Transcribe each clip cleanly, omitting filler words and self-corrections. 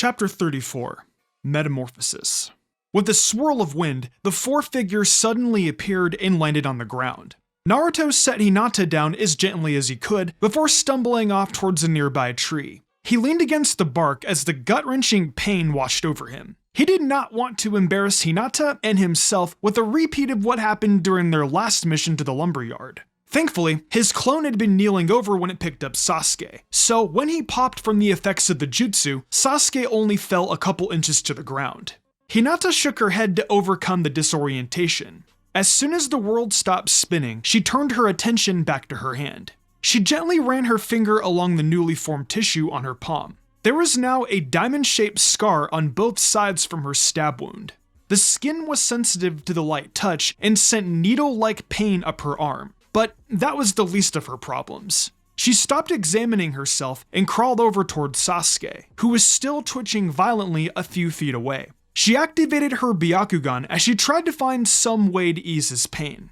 Chapter 34 Metamorphosis. With a swirl of wind, the four figures suddenly appeared and landed on the ground. Naruto set Hinata down as gently as he could before stumbling off towards a nearby tree. He leaned against the bark as the gut-wrenching pain washed over him. He did not want to embarrass Hinata and himself with a repeat of what happened during their last mission to the lumberyard. Thankfully, his clone had been kneeling over when it picked up Sasuke, so when he popped from the effects of the jutsu, Sasuke only fell a couple inches to the ground. Hinata shook her head to overcome the disorientation. As soon as the world stopped spinning, she turned her attention back to her hand. She gently ran her finger along the newly formed tissue on her palm. There was now a diamond-shaped scar on both sides from her stab wound. The skin was sensitive to the light touch and sent needle-like pain up her arm. But that was the least of her problems. She stopped examining herself and crawled over towards Sasuke, who was still twitching violently a few feet away. She activated her Byakugan as she tried to find some way to ease his pain.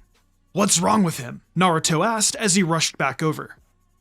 "What's wrong with him?" Naruto asked as he rushed back over.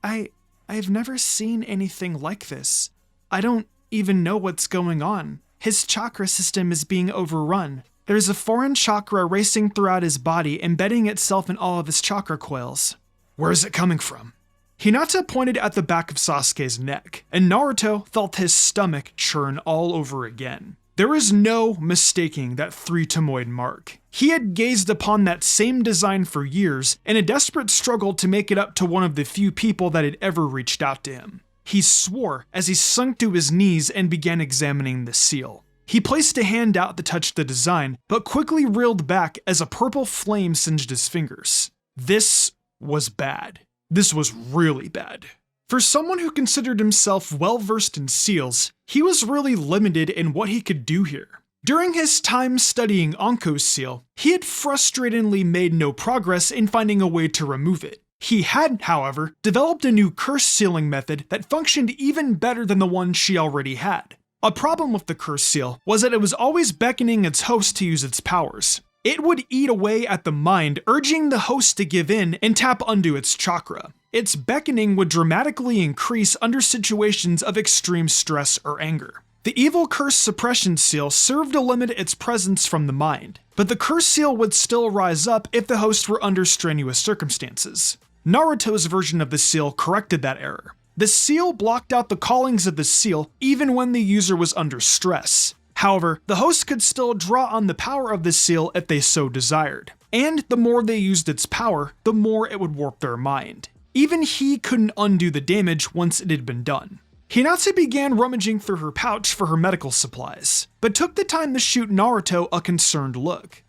I've never seen anything like this. I don't even know what's going on. His chakra system is being overrun. There's a foreign chakra racing throughout his body, embedding itself in all of his chakra coils. Where is it coming from? Hinata pointed at the back of Sasuke's neck, and Naruto felt his stomach churn all over again. There was no mistaking that three-tomoid mark. He had gazed upon that same design for years in a desperate struggle to make it up to one of the few people that had ever reached out to him. He swore as he sunk to his knees and began examining the seal. He placed a hand out to touch the design, but quickly reeled back as a purple flame singed his fingers. This was bad. This was really bad. For someone who considered himself well-versed in seals, he was really limited in what he could do here. During his time studying Anko's seal, he had frustratingly made no progress in finding a way to remove it. He had, however, developed a new curse sealing method that functioned even better than the one she already had. A problem with the curse seal was that it was always beckoning its host to use its powers. It would eat away at the mind, urging the host to give in and tap into its chakra. Its beckoning would dramatically increase under situations of extreme stress or anger. The evil curse suppression seal served to limit its presence from the mind, but the curse seal would still rise up if the host were under strenuous circumstances. Naruto's version of the seal corrected that error. The seal blocked out the callings of the seal even when the user was under stress. However, the host could still draw on the power of the seal if they so desired. And the more they used its power, the more it would warp their mind. Even he couldn't undo the damage once it had been done. Hinata began rummaging through her pouch for her medical supplies, but took the time to shoot Naruto a concerned look.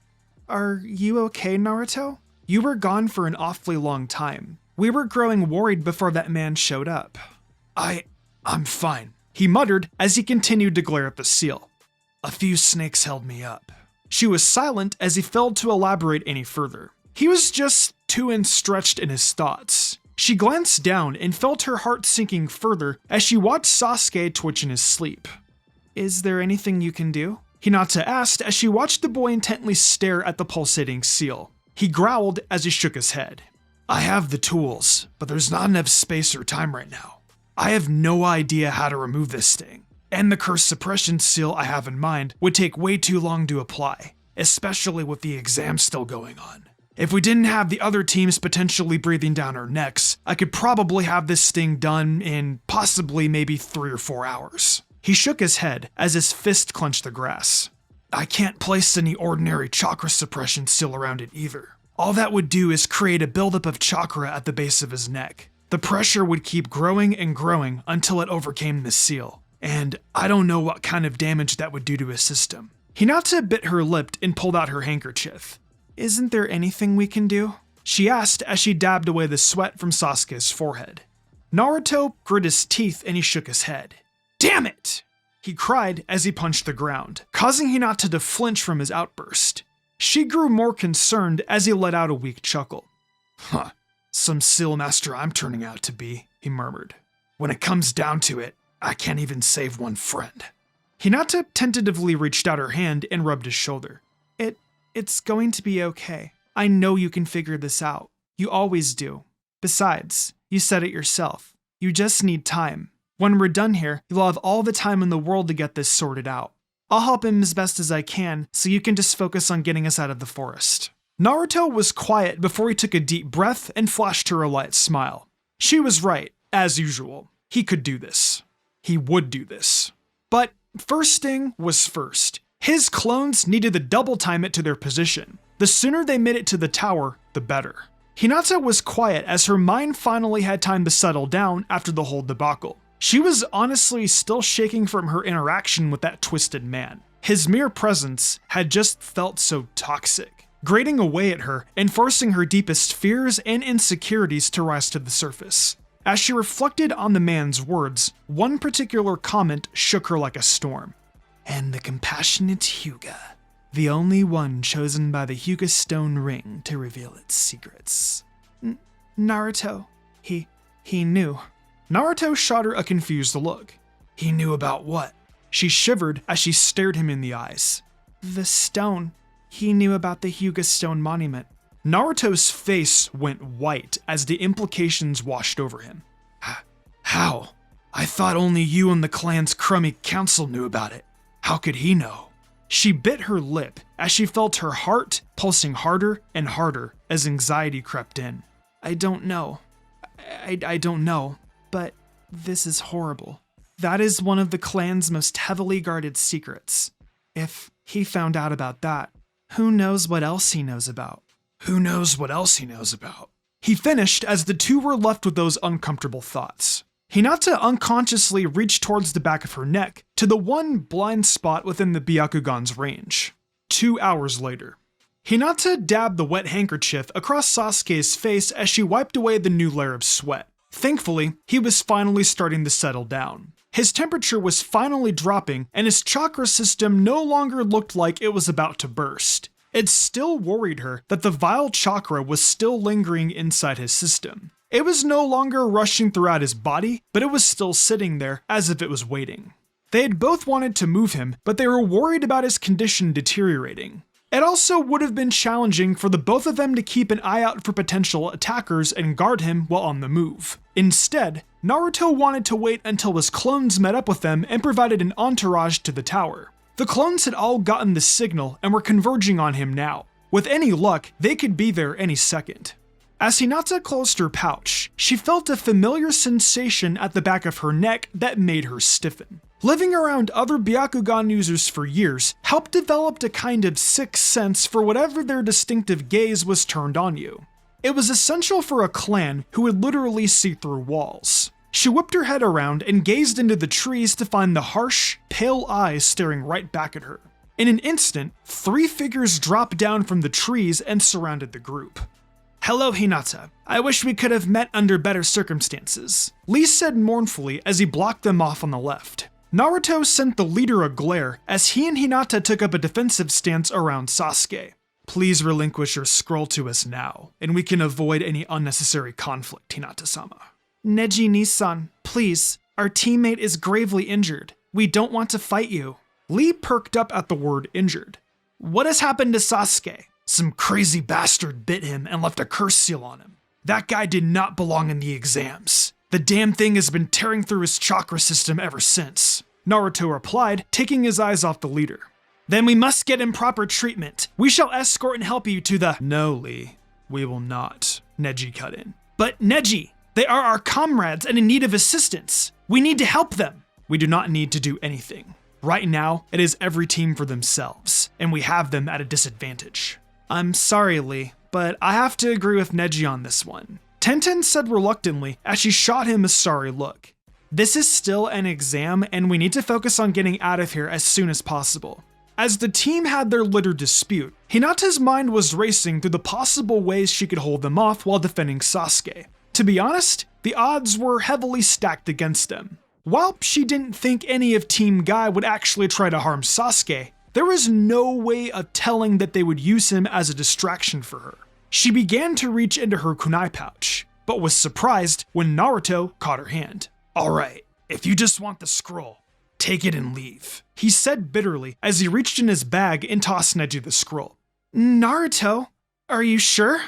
"Are you okay, Naruto? You were gone for an awfully long time. We were growing worried before that man showed up." I'm fine," he muttered as he continued to glare at the seal. "A few snakes held me up." She was silent as he failed to elaborate any further. He was just too entrenched in his thoughts. She glanced down and felt her heart sinking further as she watched Sasuke twitch in his sleep. "Is there anything you can do?" Hinata asked as she watched the boy intently stare at the pulsating seal. He growled as he shook his head. "I have the tools, but there's not enough space or time right now. I have no idea how to remove this thing, and the curse suppression seal I have in mind would take way too long to apply, especially with the exam still going on. If we didn't have the other teams potentially breathing down our necks, I could probably have this thing done in possibly maybe 3 or 4 hours." He shook his head as his fist clenched the grass. "I can't place any ordinary chakra suppression seal around it either. All that would do is create a buildup of chakra at the base of his neck. The pressure would keep growing and growing until it overcame the seal, and I don't know what kind of damage that would do to his system." Hinata bit her lip and pulled out her handkerchief. "Isn't there anything we can do?" she asked as she dabbed away the sweat from Sasuke's forehead. Naruto grit his teeth and he shook his head. "Damn it!" he cried as he punched the ground, causing Hinata to flinch from his outburst. She grew more concerned as he let out a weak chuckle. Some seal master I'm turning out to be," he murmured. "When it comes down to it, I can't even save one friend." Hinata tentatively reached out her hand and rubbed his shoulder. It's going to be okay. I know you can figure this out. You always do. Besides, you said it yourself. You just need time. When we're done here, you'll have all the time in the world to get this sorted out. I'll help him as best as I can, so you can just focus on getting us out of the forest." Naruto was quiet before he took a deep breath and flashed her a light smile. She was right, as usual. He could do this. He would do this. But first thing was first. His clones needed to double time it to their position. The sooner they made it to the tower, the better. Hinata was quiet as her mind finally had time to settle down after the whole debacle. She was honestly still shaking from her interaction with that twisted man. His mere presence had just felt so toxic, grating away at her and forcing her deepest fears and insecurities to rise to the surface. As she reflected on the man's words, one particular comment shook her like a storm. "And the compassionate Hyuga, the only one chosen by the Hyuga Stone Ring to reveal its secrets." Naruto, he knew. Naruto shot her a confused look. "He knew about what?" She shivered as she stared him in the eyes. "The stone. He knew about the Hyuga Stone Monument." Naruto's face went white as the implications washed over him. "How? I thought only you and the clan's crummy council knew about it. How could he know?" She bit her lip as she felt her heart pulsing harder and harder as anxiety crept in. "I don't know. I don't know. But this is horrible. That is one of the clan's most heavily guarded secrets. If he found out about that, who knows what else he knows about?" "Who knows what else he knows about?" He finished as the two were left with those uncomfortable thoughts. Hinata unconsciously reached towards the back of her neck to the one blind spot within the Byakugan's range. 2 hours later. Hinata dabbed the wet handkerchief across Sasuke's face as she wiped away the new layer of sweat. Thankfully, he was finally starting to settle down. His temperature was finally dropping, and his chakra system no longer looked like it was about to burst. It still worried her that the vile chakra was still lingering inside his system. It was no longer rushing throughout his body, but it was still sitting there as if it was waiting. They had both wanted to move him, but they were worried about his condition deteriorating. It also would have been challenging for the both of them to keep an eye out for potential attackers and guard him while on the move. Instead, Naruto wanted to wait until his clones met up with them and provided an entourage to the tower. The clones had all gotten the signal and were converging on him now. With any luck, they could be there any second. As Hinata closed her pouch, she felt a familiar sensation at the back of her neck that made her stiffen. Living around other Byakugan users for years helped develop a kind of sixth sense for whatever their distinctive gaze was turned on you. It was essential for a clan who would literally see through walls. She whipped her head around and gazed into the trees to find the harsh, pale eyes staring right back at her. In an instant, 3 figures dropped down from the trees and surrounded the group. "Hello, Hinata. I wish we could have met under better circumstances," Lee said mournfully as he blocked them off on the left. Naruto sent the leader a glare as he and Hinata took up a defensive stance around Sasuke. "Please relinquish your scroll to us now, and we can avoid any unnecessary conflict, Hinata-sama." "Neji Nisan, please. Our teammate is gravely injured. We don't want to fight you." Lee perked up at the word injured. "What has happened to Sasuke?" "Some crazy bastard bit him and left a curse seal on him. That guy did not belong in the exams. The damn thing has been tearing through his chakra system ever since," Naruto replied, taking his eyes off the leader. "Then we must get him proper treatment. We shall escort and help you to the—" "No, Lee, we will not," Neji cut in. "But Neji, they are our comrades and in need of assistance. We need to help them." "We do not need to do anything. Right now, it is every team for themselves, and we have them at a disadvantage." "I'm sorry, Lee, but I have to agree with Neji on this one," Tenten said reluctantly as she shot him a sorry look. "This is still an exam, and we need to focus on getting out of here as soon as possible." As the team had their litter dispute, Hinata's mind was racing through the possible ways she could hold them off while defending Sasuke. To be honest, the odds were heavily stacked against them. While she didn't think any of Team Guy would actually try to harm Sasuke, there was no way of telling that they would use him as a distraction for her. She began to reach into her kunai pouch, but was surprised when Naruto caught her hand. "Alright, if you just want the scroll, take it and leave," he said bitterly as he reached in his bag and tossed Neji the scroll. "Naruto, are you sure?"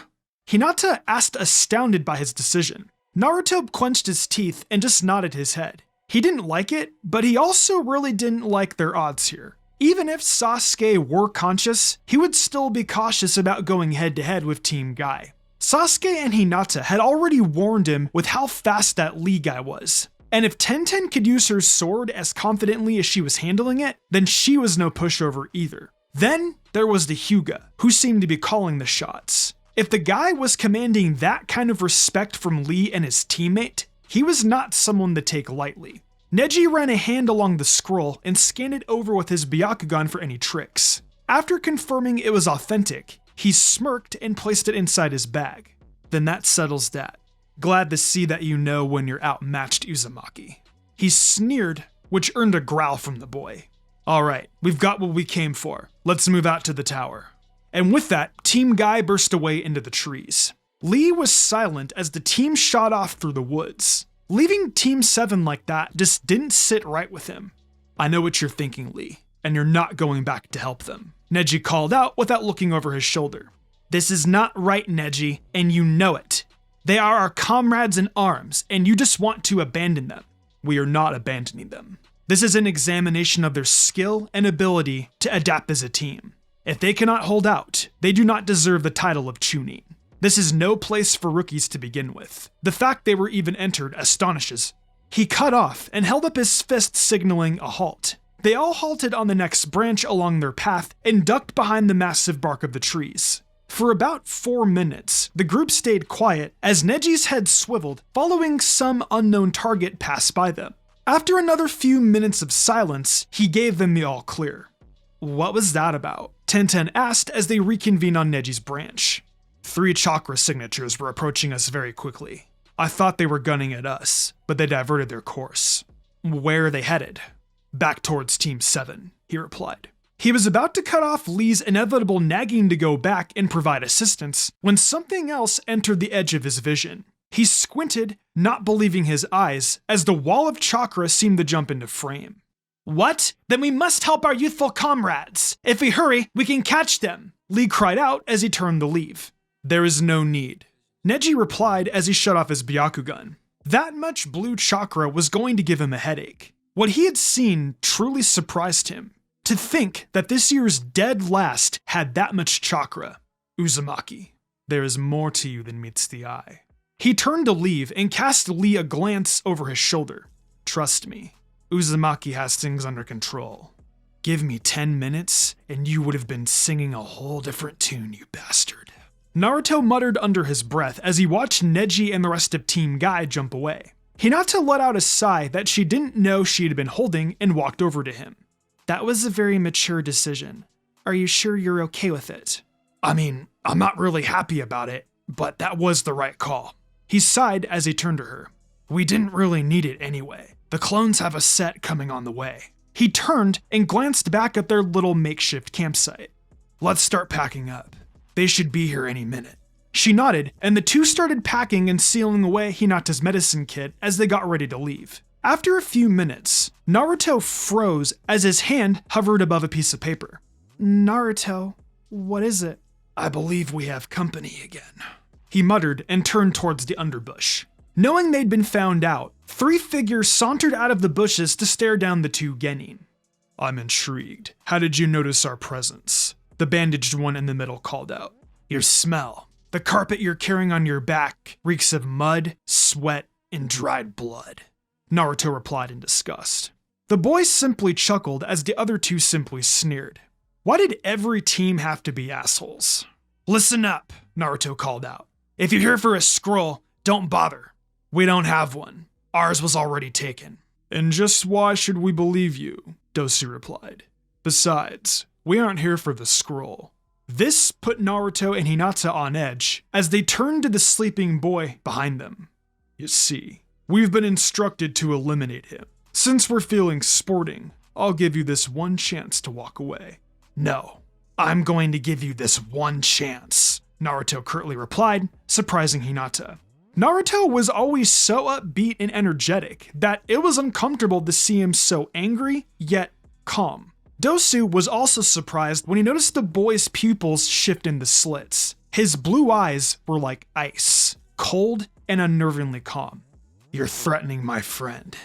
Hinata asked, astounded by his decision. Naruto clenched his teeth and just nodded his head. He didn't like it, but he also really didn't like their odds here. Even if Sasuke were conscious, he would still be cautious about going head to head with Team Guy. Sasuke and Hinata had already warned him with how fast that Lee guy was. And if Tenten could use her sword as confidently as she was handling it, then she was no pushover either. Then there was the Hyuga, who seemed to be calling the shots. If the guy was commanding that kind of respect from Lee and his teammate, he was not someone to take lightly. Neji ran a hand along the scroll and scanned it over with his Byakugan for any tricks. After confirming it was authentic, he smirked and placed it inside his bag. Then that settles that. Glad to see that you know when you're outmatched, Uzumaki. He sneered, which earned a growl from the boy. Alright, we've got what we came for. Let's move out to the tower. And with that, Team Guy burst away into the trees. Lee was silent as the team shot off through the woods. Leaving Team 7 like that just didn't sit right with him. I know what you're thinking, Lee, and you're not going back to help them. Neji called out without looking over his shoulder. This is not right, Neji, and you know it. They are our comrades in arms, and you just want to abandon them. We are not abandoning them. This is an examination of their skill and ability to adapt as a team. If they cannot hold out, they do not deserve the title of Chunin. This is no place for rookies to begin with. The fact they were even entered astonishes. He cut off and held up his fist signaling a halt. They all halted on the next branch along their path and ducked behind the massive bark of the trees. For about 4 minutes, the group stayed quiet as Neji's head swiveled, following some unknown target pass by them. After another few minutes of silence, he gave them the all clear. What was that about? Tenten asked as they reconvened on Neji's branch. 3 chakra signatures were approaching us very quickly. I thought they were gunning at us, but they diverted their course. Where are they headed? Back towards Team 7, he replied. He was about to cut off Lee's inevitable nagging to go back and provide assistance when something else entered the edge of his vision. He squinted, not believing his eyes, as the wall of chakra seemed to jump into frame. What? Then we must help our youthful comrades. If we hurry, we can catch them, Lee cried out as he turned to leave. There is no need, Neji replied as he shut off his Byakugan. That much blue chakra was going to give him a headache. What he had seen truly surprised him. To think that this year's dead last had that much chakra. Uzumaki, there is more to you than meets the eye. He turned to leave and cast Lee a glance over his shoulder. Trust me, Uzumaki has things under control. Give me 10 minutes and you would have been singing a whole different tune, you bastard. Naruto muttered under his breath as he watched Neji and the rest of Team Guy jump away. Hinata let out a sigh that she didn't know she had been holding and walked over to him. That was a very mature decision. Are you sure you're okay with it? I mean, I'm not really happy about it, but that was the right call. He sighed as he turned to her. We didn't really need it anyway. The clones have a set coming on the way. He turned and glanced back at their little makeshift campsite. Let's start packing up. They should be here any minute. She nodded, and the two started packing and sealing away Hinata's medicine kit as they got ready to leave. After a few minutes, Naruto froze as his hand hovered above a piece of paper. Naruto, what is it? I believe we have company again. He muttered and turned towards the underbush. Knowing they'd been found out, 3 figures sauntered out of the bushes to stare down the 2 genin. I'm intrigued. How did you notice our presence? The bandaged one in the middle called out. Your smell. The carpet you're carrying on your back reeks of mud, sweat, and dried blood. Naruto replied in disgust. The boy simply chuckled as the other 2 simply sneered. Why did every team have to be assholes? Listen up, Naruto called out. If you're here for a scroll, don't bother. We don't have one. Ours was already taken. And just why should we believe you? Dosu replied. Besides, we aren't here for the scroll. This put Naruto and Hinata on edge as they turned to the sleeping boy behind them. You see, we've been instructed to eliminate him. Since we're feeling sporting, I'll give you this one chance to walk away. No, I'm going to give you this one chance, Naruto curtly replied, surprising Hinata. Naruto was always so upbeat and energetic that it was uncomfortable to see him so angry, yet calm. Dosu was also surprised when he noticed the boy's pupils shift into slits. His blue eyes were like ice, cold and unnervingly calm. You're threatening my friend.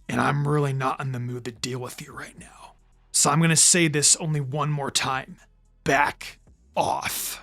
and I'm really not in the mood to deal with you right now. So I'm gonna say this only one more time. Back off.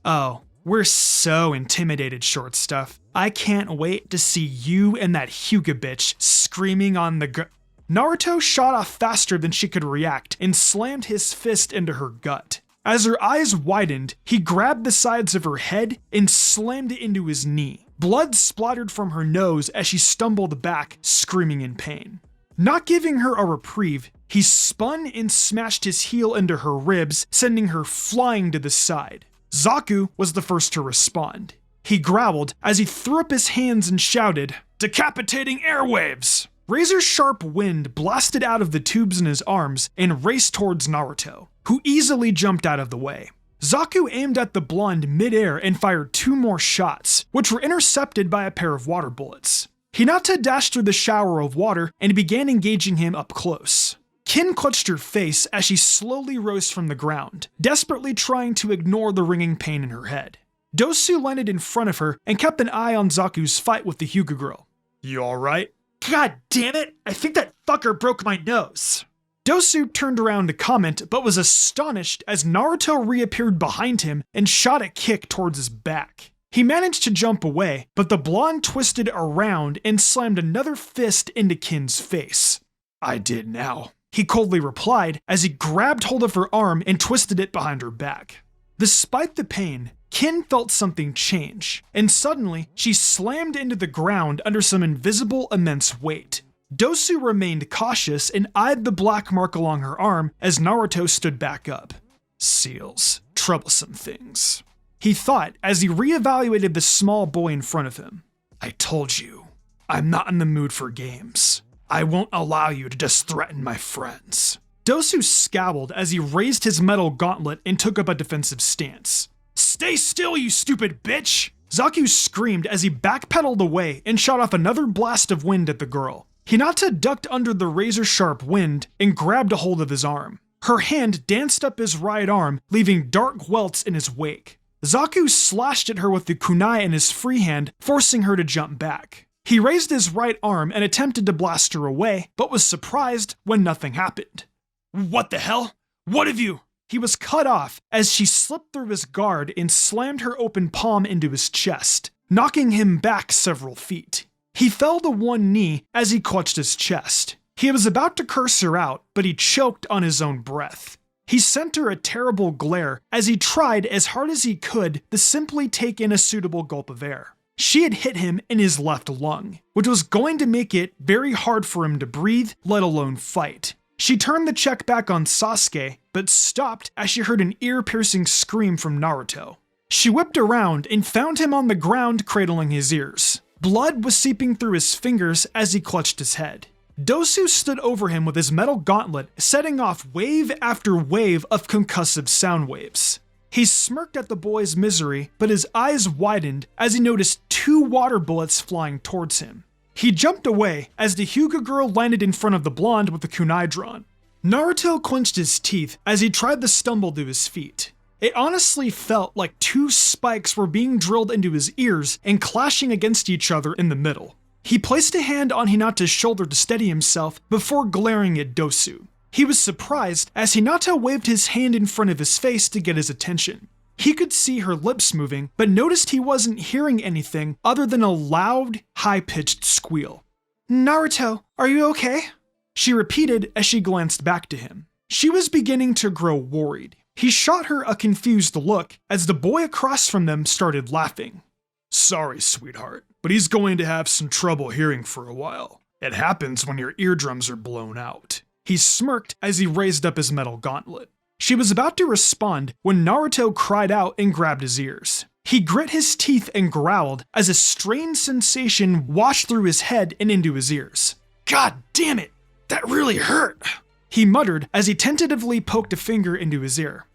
Oh, we're so intimidated, short stuff. I can't wait to see you and that Hyuga bitch screaming on the Naruto shot off faster than she could react and slammed his fist into her gut. As her eyes widened, he grabbed the sides of her head and slammed it into his knee. Blood splattered from her nose as she stumbled back, screaming in pain. Not giving her a reprieve, he spun and smashed his heel into her ribs, sending her flying to the side. Zaku was the first to respond. He growled as he threw up his hands and shouted, "Decapitating airwaves!" Razor-sharp wind blasted out of the tubes in his arms and raced towards Naruto, who easily jumped out of the way. Zaku aimed at the blonde mid-air and fired 2 more shots, which were intercepted by a pair of water bullets. Hinata dashed through the shower of water and began engaging him up close. Kin clutched her face as she slowly rose from the ground, desperately trying to ignore the ringing pain in her head. Dosu landed in front of her and kept an eye on Zaku's fight with the Hyuga girl. "You alright?" "God damn it, I think that fucker broke my nose." Dosu turned around to comment, but was astonished as Naruto reappeared behind him and shot a kick towards his back. He managed to jump away, but the blonde twisted around and slammed another fist into Kin's face. "I did now," he coldly replied as he grabbed hold of her arm and twisted it behind her back. Despite the pain, Kin felt something change, and suddenly she slammed into the ground under some invisible immense weight. Dosu remained cautious and eyed the black mark along her arm as Naruto stood back up. "Seals, troublesome things," he thought as he reevaluated the small boy in front of him. "I told you, I'm not in the mood for games. I won't allow you to just threaten my friends." Dosu scowled as he raised his metal gauntlet and took up a defensive stance. "Stay still, you stupid bitch!" Zaku screamed as he backpedaled away and shot off another blast of wind at the girl. Hinata ducked under the razor-sharp wind and grabbed a hold of his arm. Her hand danced up his right arm, leaving dark welts in his wake. Zaku slashed at her with the kunai in his free hand, forcing her to jump back. He raised his right arm and attempted to blast her away, but was surprised when nothing happened. "What the hell? What have you?" He was cut off as she slipped through his guard and slammed her open palm into his chest, knocking him back several feet. He fell to one knee as he clutched his chest. He was about to curse her out, but he choked on his own breath. He sent her a terrible glare as he tried as hard as he could to simply take in a suitable gulp of air. She had hit him in his left lung, which was going to make it very hard for him to breathe, let alone fight. She turned the check back on Sasuke, but stopped as she heard an ear-piercing scream from Naruto. She whipped around and found him on the ground cradling his ears. Blood was seeping through his fingers as he clutched his head. Dosu stood over him with his metal gauntlet, setting off wave after wave of concussive sound waves. He smirked at the boy's misery, but his eyes widened as he noticed 2 water bullets flying towards him. He jumped away as the Hyuga girl landed in front of the blonde with the kunai drawn. Naruto clenched his teeth as he tried to stumble to his feet. It honestly felt like 2 spikes were being drilled into his ears and clashing against each other in the middle. He placed a hand on Hinata's shoulder to steady himself before glaring at Dosu. He was surprised as Hinata waved his hand in front of his face to get his attention. He could see her lips moving, but noticed he wasn't hearing anything other than a loud, high-pitched squeal. "Naruto, are you okay?" She repeated as she glanced back to him. She was beginning to grow worried. He shot her a confused look as the boy across from them started laughing. "Sorry, sweetheart, but he's going to have some trouble hearing for a while. It happens when your eardrums are blown out." He smirked as he raised up his metal gauntlet. She was about to respond when Naruto cried out and grabbed his ears. He grit his teeth and growled as a strange sensation washed through his head and into his ears. "God damn it, that really hurt," he muttered as he tentatively poked a finger into his ear.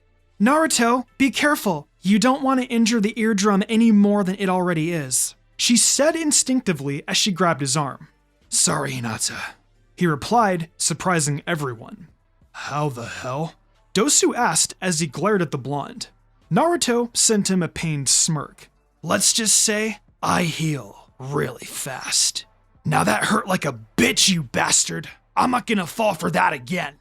"Naruto, be careful. You don't want to injure the eardrum any more than it already is," she said instinctively as she grabbed his arm. "Sorry, Hinata," he replied, surprising everyone. "How the hell?" Dosu asked as he glared at the blonde. Naruto sent him a pained smirk. "Let's just say I heal really fast." Now that hurt like a bitch, you bastard. I'm not gonna fall for that again.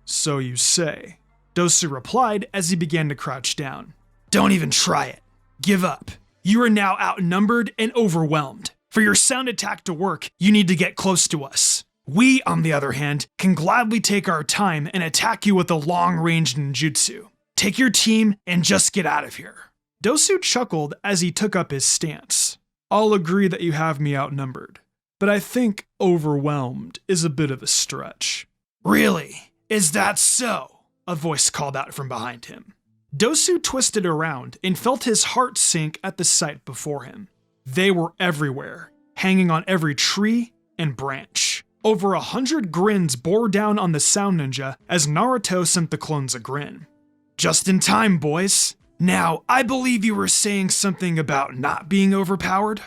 So you say. Dosu replied as he began to crouch down. Don't even try it. Give up. You are now outnumbered and overwhelmed. For your sound attack to work, you need to get close to us. We, on the other hand, can gladly take our time and attack you with a long-range ninjutsu. Take your team and just get out of here. Dosu chuckled as he took up his stance. I'll agree that you have me outnumbered, but I think overwhelmed is a bit of a stretch. Really? Is that so? A voice called out from behind him. Dosu twisted around and felt his heart sink at the sight before him. They were everywhere, hanging on every tree and branch. Over 100 grins bore down on the sound ninja as Naruto sent the clones a grin. Just in time, boys. Now, I believe you were saying something about not being overpowered?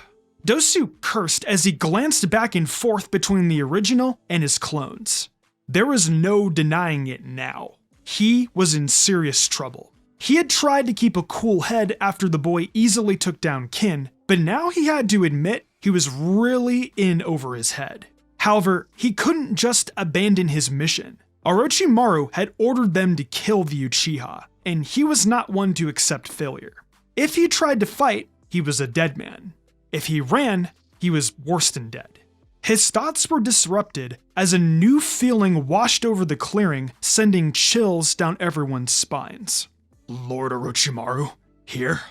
Dosu cursed as he glanced back and forth between the original and his clones. There was no denying it now. He was in serious trouble. He had tried to keep a cool head after the boy easily took down Kin, but now he had to admit he was really in over his head. However, he couldn't just abandon his mission. Orochimaru had ordered them to kill the Uchiha, and he was not one to accept failure. If he tried to fight, he was a dead man. If he ran, he was worse than dead. His thoughts were disrupted as a new feeling washed over the clearing, sending chills down everyone's spines. Lord Orochimaru, here?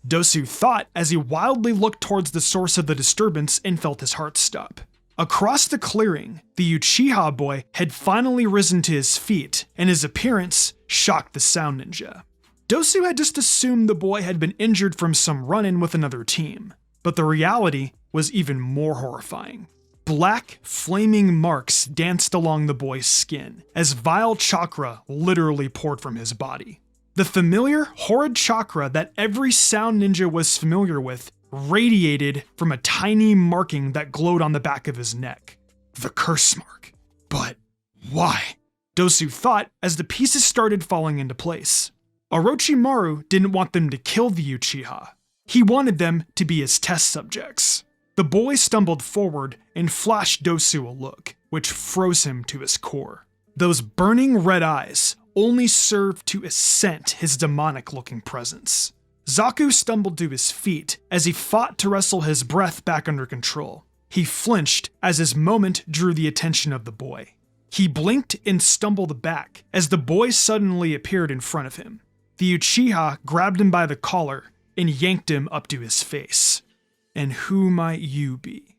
Dosu thought as he wildly looked towards the source of the disturbance and felt his heart stop. Across the clearing, the Uchiha boy had finally risen to his feet, and his appearance shocked the sound ninja. Dosu had just assumed the boy had been injured from some run-in with another team, but the reality was even more horrifying. Black, flaming marks danced along the boy's skin, as vile chakra literally poured from his body. The familiar, horrid chakra that every sound ninja was familiar with radiated from a tiny marking that glowed on the back of his neck. The curse mark. But why? Dosu thought as the pieces started falling into place. Orochimaru didn't want them to kill the Uchiha. He wanted them to be his test subjects. The boy stumbled forward and flashed Dosu a look, which froze him to his core. Those burning red eyes only served to accent his demonic-looking presence. Zaku stumbled to his feet as he fought to wrestle his breath back under control. He flinched as his moment drew the attention of the boy. He blinked and stumbled back as the boy suddenly appeared in front of him. The Uchiha grabbed him by the collar and yanked him up to his face. And who might you be?